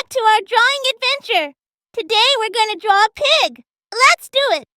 back to our drawing adventure. Today we're going to draw a pig. Let's do it.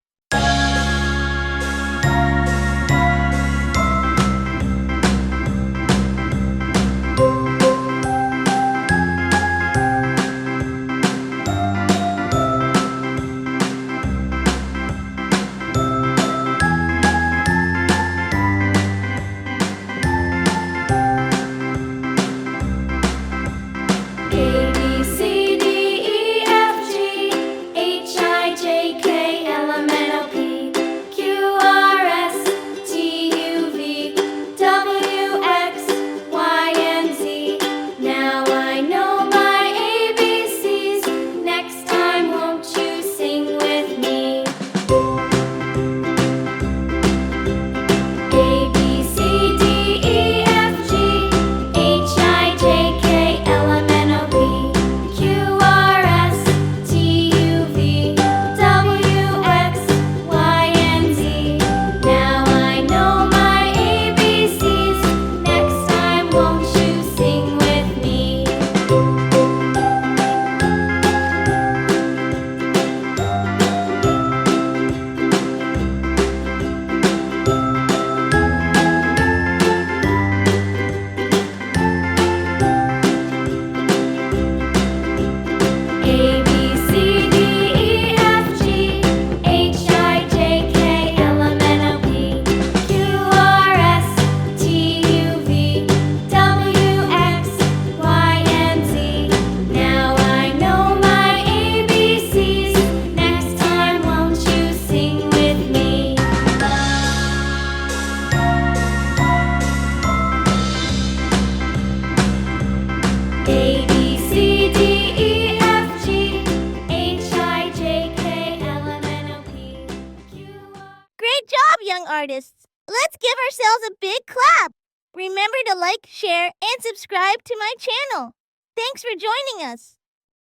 Great job, young artists. Let's give ourselves a big clap. Remember to like, share, and subscribe to my channel. Thanks for joining us.